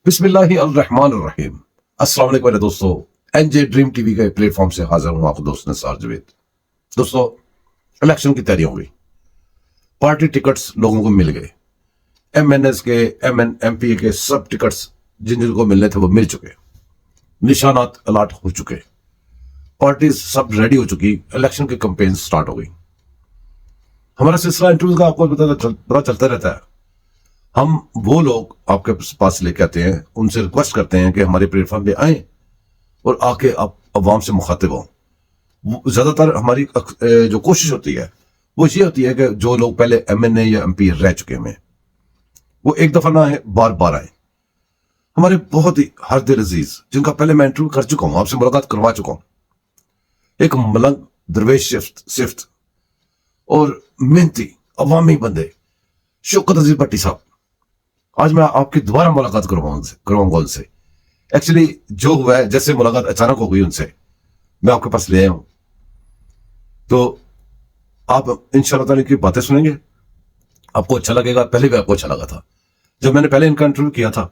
بسم اللہ الرحمن الرحیم۔ السلام علیکم میرے دوستو، این جے ڈریم ٹی وی کے پلیٹ فارم سے حاضر ہوں آپ کو دوست نثار جاوید۔ دوستو، الیکشن کی تیاریاں ہوئی، پارٹی ٹکٹس لوگوں کو مل گئے، ایم این ایس کے ایم پی کے سب ٹکٹس جن کو ملنے تھے وہ مل چکے، نشانات الاٹ ہو چکے، پارٹیز سب ریڈی ہو چکی، الیکشن کی کمپین سٹارٹ ہو گئی۔ ہمارا سلسلہ انٹرویو کا آپ کو پتا چلتا رہتا ہے۔ ہم وہ لوگ آپ کے پاس لے کے آتے ہیں، ان سے ریکویسٹ کرتے ہیں کہ ہمارے پلیٹ فارم پہ آئیں اور آ کے آپ عوام سے مخاطب ہوں۔ زیادہ تر ہماری جو کوشش ہوتی ہے وہ یہ ہوتی ہے کہ جو لوگ پہلے ایم این اے یا ایم پی رہ چکے ہیں وہ ایک دفعہ نہ آئیں، بار بار آئیں۔ ہمارے بہت ہی ہر دل عزیز جن کا پہلے میں انٹرویو کر چکا ہوں، آپ سے ملاقات کروا چکا ہوں، ایک ملنگ درویش صفت اور محنتی عوامی بندے شوکت عزیز بھٹی صاحب، آج میں آپ کی دوبارہ ملاقات کرواؤں گا ان سے۔ ایکچولی جو ہوا ہے، جیسے ملاقات اچانک ہو گئی ان سے، میں آپ کے پاس لے آیا ہوں، تو آپ انشاءاللہ تعالی کی باتیں سنیں گے، آپ کو اچھا لگے گا۔ پہلے بھی آپ کو اچھا لگا تھا جب میں نے پہلے ان کا انٹرویو کیا تھا،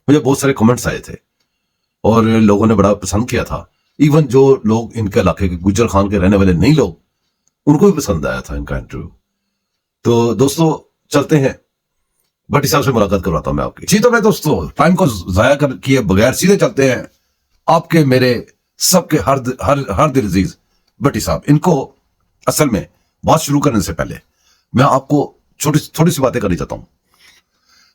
مجھے بہت سارے کمنٹس آئے تھے اور لوگوں نے بڑا پسند کیا تھا۔ ایون جو لوگ ان کے علاقے کے گجر خان کے رہنے والے نہیں لوگ، ان کو بھی پسند آیا تھا ان کا انٹرویو۔ تو دوستو چلتے ہیں، بھٹی صاحب سے ملاقات کرواتا ہوں میں آپ کی۔ جی تو میں دوستو ٹائم کو ضائع کیے بغیر سیدھے چلتے ہیں آپ کے میرے سب کے ہر دل عزیز بھٹی صاحب۔ ان کو اصل میں بات شروع کرنے سے پہلے میں آپ کو تھوڑی سی باتیں کرنی چاہتا ہوں۔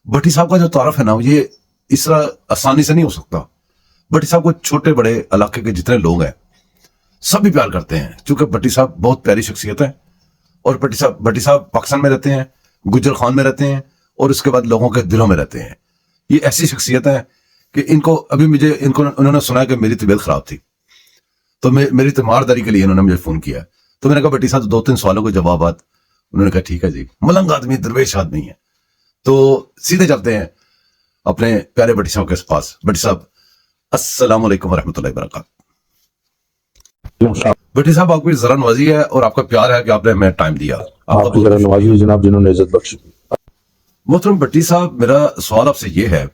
بھٹی صاحب کا جو تعارف ہے نا، یہ اس طرح آسانی سے نہیں ہو سکتا۔ بھٹی صاحب کو چھوٹے بڑے علاقے کے جتنے لوگ ہیں سب بھی پیار کرتے ہیں، کیونکہ بھٹی صاحب بہت پیاری شخصیت ہے، اور بھٹی صاحب پاکستان میں رہتے ہیں، گجر خان میں رہتے ہیں، اور اس کے بعد لوگوں کے دلوں میں رہتے ہیں۔ یہ ایسی شخصیت ہے کہ ان کو ابھی انہوں نے سنا کہ میری طبیعت خراب تھی، تو میری تیمارداری کے لیے انہوں نے مجھے فون کیا، تو میں نے کہا بھٹی صاحب 2-3 سوالوں کے جوابات، انہوں نے کہا ٹھیک ہے جی، ملنگ آدمی درویش آدمی ہے۔ تو سیدھے چلتے ہیں اپنے پیارے بھٹی صاحب کے پاس۔ بھٹی صاحب السلام علیکم ورحمۃ اللہ وبرکاتہ۔ بھٹی صاحب آپ کی ذرا نوازی ہے اور آپ کا پیار ہے کہ آپ نے ہمیں ٹائم دیا۔ آپ کی ذرا نوازی جناب، جنہوں نے عزت بخشی۔ محترم بھٹی صاحب، میرا سوال آپ سے یہ ہے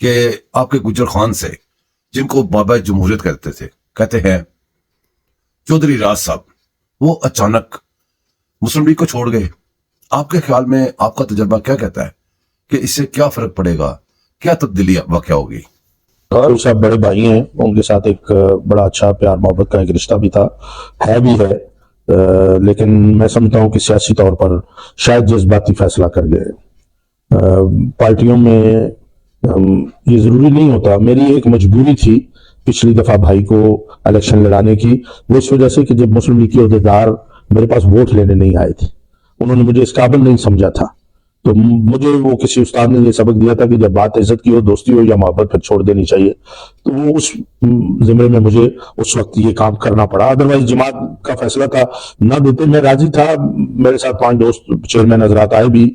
کہ آپ کے گجر خان سے، جن کو بابا جمہوریت کہتے ہیں چودھری راز صاحب، وہ اچانک مسلم لیگ کو چھوڑ گئے۔ آپ کے خیال میں آپ کا تجربہ کیا کہتا ہے کہ اس سے کیا فرق پڑے گا، کیا تبدیلی واقع ہوگی؟ اور صاحب بڑے بھائی ہیں، ان کے ساتھ ایک بڑا اچھا پیار محبت کا ایک رشتہ بھی تھا، ہے بھی ہے، لیکن میں سمجھتا ہوں کہ سیاسی طور پر شاید جذباتی فیصلہ کر گئے۔ پارٹیوں میں یہ ضروری نہیں ہوتا۔ میری ایک مجبوری تھی پچھلی دفعہ بھائی کو الیکشن لڑانے کی، وہ اس وجہ سے کہ جب مسلم لیگ کے عہدیدار میرے پاس ووٹ لینے نہیں آئے تھے، انہوں نے مجھے اس قابل نہیں سمجھا تھا، تو مجھے وہ کسی استاد نے یہ سبق دیا تھا کہ جب بات عزت کی ہو، دوستی ہو یا محبت، پھر چھوڑ دینی چاہیے۔ تو وہ اس زمرے میں مجھے اس وقت یہ کام کرنا پڑا، ادروائز جماعت کا فیصلہ تھا نہ دیتے، میں راضی تھا۔ میرے ساتھ 5 دوست چیئرمین حضرات آئے بھی،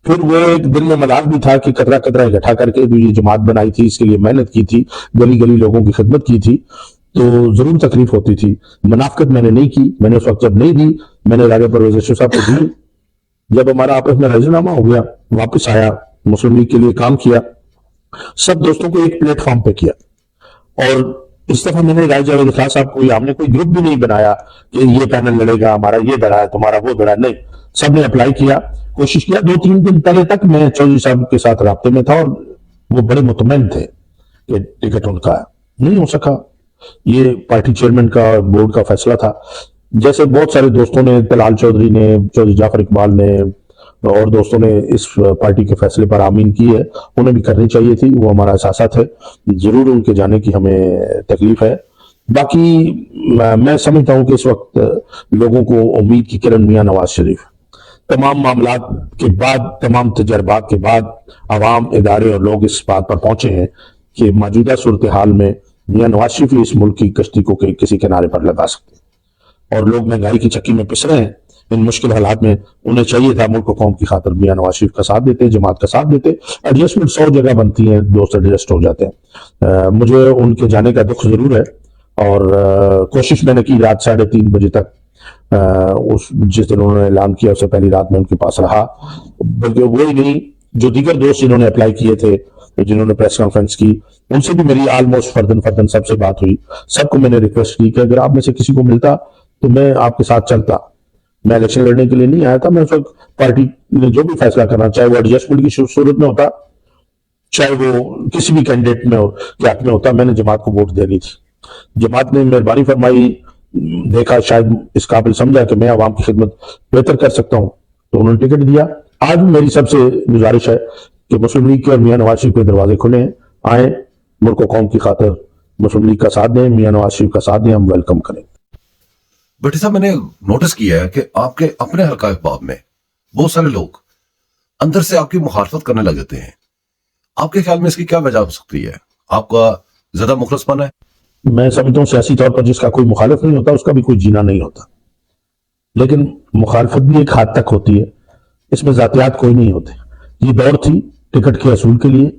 پھر وہ ایک دل میں مذاق بھی تھا کہ قطرہ قطرہ اکٹھا کر کے جو یہ جماعت بنائی تھی، اس کے لیے محنت کی تھی، گلی گلی لوگوں کی خدمت کی تھی، تو ضرور تکلیف ہوتی تھی۔ منافقت میں نے نہیں کی، میں نے اس وقت جب نہیں دی، میں نے راجہ پرویز اشرف صاحب کو دی۔ جب ہمارا آپس میں راضی نامہ ہو گیا، واپس آیا، مسلم لیگ کے لیے کام کیا، سب دوستوں کو ایک پلیٹ فارم پہ کیا۔ اور اس دفعہ میں نے راجہ جاوید خان صاحب کو، ہم نے کوئی گروپ بھی نہیں بنایا کہ یہ پینل لڑے گا، ہمارا یہ دڑا ہے، تمہارا وہ دڑا، نہیں، سب نے اپلائی کیا، کوشش کیا۔ 2-3 دن پہلے تک میں چودھری صاحب کے ساتھ رابطے میں تھا اور وہ بڑے مطمئن تھے کہ ٹکٹ ان کا نہیں ہو سکا، یہ پارٹی چیئرمین کا بورڈ کا فیصلہ تھا۔ جیسے بہت سارے دوستوں نے، طلال چودھری نے، چودھری جعفر اقبال نے اور دوستوں نے اس پارٹی کے فیصلے پر آمین کی ہے، انہیں بھی کرنی چاہیے تھی، وہ ہمارا احساسات ہے، ضرور ان کے جانے کی ہمیں تکلیف ہے۔ باقی میں سمجھتا ہوں کہ اس وقت لوگوں کو امید کی کرن میاں نواز شریف، تمام معاملات کے بعد، تمام تجربات کے بعد عوام، ادارے اور لوگ اس بات پر پہنچے ہیں کہ موجودہ صورتحال میں میاں نواز شریف اس ملک کی کشتی کو کسی کنارے پر لگا سکتے ہیں، اور لوگ مہنگائی کی چکی میں پس رہے ہیں۔ ان مشکل حالات میں انہیں چاہیے تھا ملک و قوم کی خاطر میاں نواز شریف کا ساتھ دیتے، جماعت کا ساتھ دیتے۔ ایڈجسٹمنٹ 100 جگہ بنتی ہیں، دوست ایڈجسٹ ہو جاتے ہیں۔ مجھے ان کے جانے کا دکھ ضرور ہے، اور کوشش میں نے کی رات 3:30 بجے تک، جس دن انہوں نے اعلان کیا اس سے پہلی رات میں ان کے پاس رہا، بلکہ وہی نہیں جو دیگر دوست جنہوں نے اپلائی کیے تھے जिन्होंने प्रेस कॉन्फ्रेंस की, उनसे भी मेरी ऑलमोस्ट फर्दन फर्दन सबसे बात हुई। सबको मैंने रिक्वेस्ट की कि अगर आप में से किसी को मिलता तो मैं आपके साथ चलता। मैं इलेक्शन लड़ने के लिए नहीं आया था, मैं उस वक्त पार्टी ने जो भी फैसला करना, चाहे वो एडजस्टमेंट की सूरत में होता, चाहे वो किसी भी कैंडिडेट में के हक में होता, मैंने जमात को वोट देनी थी। जमात ने मेहरबानी फरमाई, देखा शायद इस काबिल समझा कि मैं आवाम की खिदमत बेहतर कर सकता हूं, तो उन्होंने टिकट दिया। आज भी मेरी सबसे गुजारिश है कि मुस्लिम लीग के और मियां नवाज शरीफ के दरवाजे खुले हैं, आए, मुल्क और कौम की खातिर मुस्लिम लीग का साथ दें, मियां नवाज शरीफ का साथ दें, हम वेलकम करें। भट्टी साहब, मैंने नोटिस किया है कि आपके अपने हल्का अहबाब में बहुत सारे लोग अंदर से आपकी मुखालफत करने लग जाते हैं। आपके ख्याल में इसकी क्या वजह हो सकती है? आपका ज्यादा मुखलसपन है? मैं समझता हूँ सियासी तौर पर जिसका कोई मुखालिफ नहीं होता उसका भी कोई जीना नहीं होता, लेकिन मुखालफत भी एक हद तक होती है, इसमें जातियात कोई नहीं होते। ये दौर थी टिकट के असूल के लिए,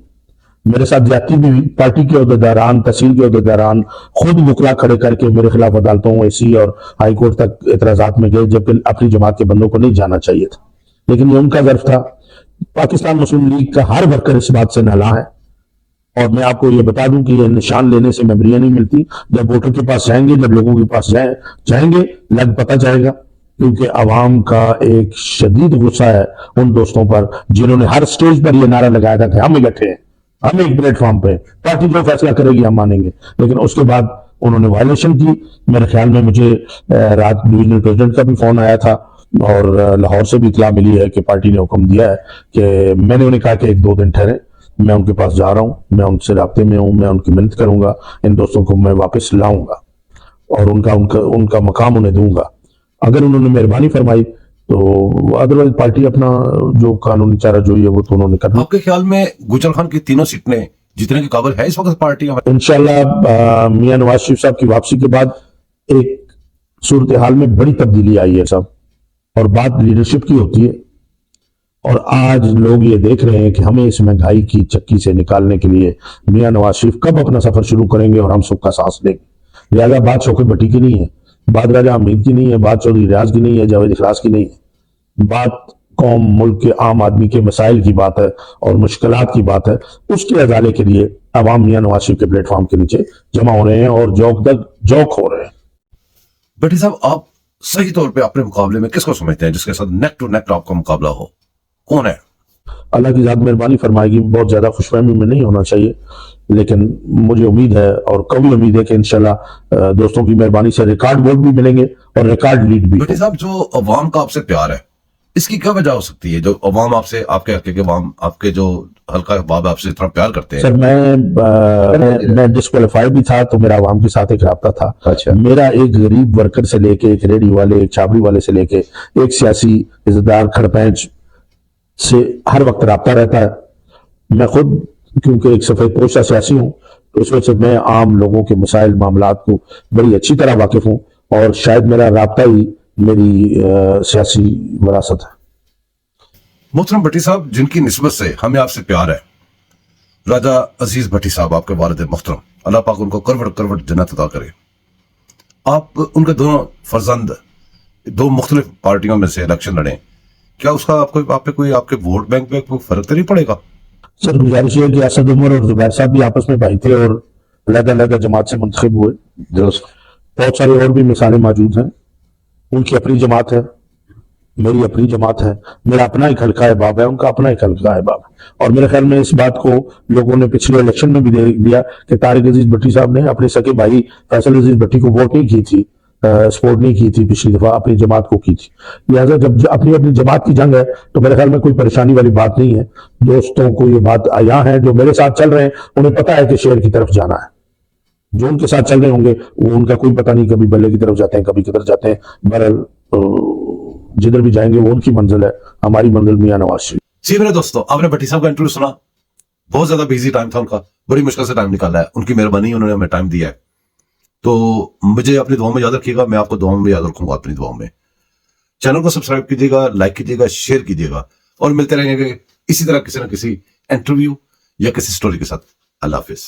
मेरे साथ ज्यादती भी हुई। पार्टी के अहदेदारान, तहसील के अहदेदारान खुद मुकला खड़े करके मेरे खिलाफ अदालतों, एसी और हाई कोर्ट तक एतराजात में गए, जबकि अपनी जमात के बंदों को नहीं जाना चाहिए था, लेकिन ये उनका ज़र्फ था। पाकिस्तान मुस्लिम लीग का हर वर्कर इस बात से नाला है, और मैं आपको ये बता दूं कि ये निशान लेने से मेमोरियां नहीं मिलती। जब वोटर के पास जाएंगे, जब लोगों के पास जाएंगे, लग पता जाएगा, क्योंकि अवाम का एक शदीद गुस्सा है उन दोस्तों पर जिन्होंने हर स्टेज पर यह नारा लगाया था कि हम इकट्ठे हैं, हम एक प्लेटफॉर्म पे, पार्टी जो फैसला करेगी हम मानेंगे, लेकिन उसके बाद उन्होंने वायलेशन की। मेरे ख्याल में मुझे रात डिविजनल प्रेसिडेंट का भी फोन आया था, और लाहौर से भी इतला मिली है कि पार्टी ने हुक्म दिया है कि मैंने उन्हें कहा कि 1-2 दिन ठहरे, मैं उनके पास जा रहा हूं, मैं उनसे राब्ते में हूं, मैं उनकी मदद करूंगा, इन दोस्तों को मैं वापस लाऊंगा और उनका मकाम उन्हें दूंगा। अगर उन्होंने मेहरबानी फरमाई तो अदरवाइज पार्टी अपना जो कानूनी चारा जो है वो तो उन्होंने करना। आपके ख्याल में गुजर खान की तीनों सीटें जीतने के काबिल है इस वक्त पार्टी? इंशाल्लाह मियां नवाज शरीफ साहब की वापसी के बाद एक सूरत हाल में बड़ी तब्दीली आई है साहब, और बात लीडरशिप की होती है। और आज लोग ये देख रहे हैं कि हमें इस महंगाई की चक्की से निकालने के लिए मियां नवाज शरीफ कब अपना सफर शुरू करेंगे और हम सबका सांस लेंगे। लिहाजा बात शौकत भट्टी की नहीं है, बात राजा हमीद की नहीं है, बात चौधरी रियाज की नहीं है, जावेद इखलास की नहीं है, बात कौम मुल्क के आम आदमी के मसाइल की बात है और मुश्किलात की बात है। उसके अजाले के लिए अवाम मियां नवाज शरीफ के प्लेटफॉर्म के नीचे जमा हो रहे हैं और जौक हो रहे हैं। भट्टी साहब, आप सही तौर पे अपने मुकाबले में किसको समझते हैं जिसके साथ नेक टू नेक आपका मुकाबला हो? कौन है? अल्लाह की ज़ात मेहरबानी फरमाएगी, बहुत ज्यादा खुशफहमी में नहीं होना चाहिए, लेकिन मुझे उम्मीद है और कभी उम्मीद है कि इंशाल्लाह दोस्तों की मेहरबानी से रिकॉर्ड वोट भी मिलेंगे और रिकॉर्ड लीड भी। भट्टी साहब, जो अवाम का आपसे प्यार है इसकी क्या वजह हो सकती है? जो अवाम आपसे, आपके हल्के के अवाम, आपके जो हल्का अहबाब आपसे इतना प्यार करते हैं। सर मैं डिस्क्वालीफाइड भी था तो मेरा अवाम के साथ एक राब्ता था। अच्छा। मेरा एक गरीब वर्कर से लेके, एक रेडी वाले, एक छाबड़ी वाले से लेके, एक सियासी इज्जतदार खड़पैंच से हर वक्त राब्ता रहता है। मैं खुद क्योंकि एक सफेद पोशा सियासी हूँ, तो इस वजह से मैं आम लोगों के मसाइल मामलात को बड़ी अच्छी तरह वाकिफ हूँ, और शायद मेरा राब्ता ही मेरी सियासी विरासत है। मोहतरम भट्टी साहब, जिनकी निस्बत से हमें आपसे प्यार है, राजा अजीज भट्टी साहब, आपके वालिद मोहतरम, अल्लाह पाक उनको करवट करवट जन्नत अता करे। आप उनके दोनों फर्जंद दो मुख्तलिफ पार्टियों में से इलेक्शन लड़े, क्या उसका आपके वोट बैंक पे कोई फर्क तो नहीं पड़ेगा? सर गुजारिश है कि असद उमर और जुबैर साहब भी आपस में भाई थे और अलग-अलग जमात से मुंतखब हुए। बहुत सारी और भी मिसालें मौजूद हैं। उनकी अपनी जमात है, मेरी अपनी जमात है, मेरा अपना एक हल्का अहबाब है, उनका अपना एक हल्का अहबाब है। और मेरे ख्याल में इस बात को लोगों ने पिछले इलेक्शन में भी देख दिया कि तारिक अजीज भट्टी साहब ने अपने सके भाई फैसल अजीज भट्टी को वोट नहीं की थी, सपोर्ट नहीं की थी, पिछली दफा अपनी जमात को की थी। लिहाजा जब अपनी जमात की जंग है तो मेरे ख्याल में कोई परेशानी वाली बात नहीं है। दोस्तों को ये बात आया है, जो मेरे साथ चल रहे हैं उन्हें पता है कि शेर की तरफ जाना है। जो उनके साथ चल रहे होंगे वो उनका कोई पता नहीं, कभी बल्ले की तरफ जाते हैं, कभी किधर जाते हैं। बहरहाल जिधर भी जाएंगे वो उनकी मंजिल है, हमारी मंजिल मियां नवाज शरीफ। जी मेरे दोस्तों, आपने भट्टी साहब का इंटरव्यू सुना, बहुत ज्यादा बिजी टाइम था उनका, बड़ी मुश्किल से टाइम निकाला है, उनकी मेहरबानी, उन्होंने हमें टाइम दिया है। तो मुझे अपनी दुआओं में याद रखिएगा, मैं आपको दुआओं में याद रखूंगा अपनी दुआओं में। चैनल को सब्सक्राइब कीजिएगा, लाइक कीजिएगा, शेयर कीजिएगा, और मिलते रहेंगे इसी तरह किसी न किसी इंटरव्यू या किसी स्टोरी के साथ। अल्लाह हाफिज।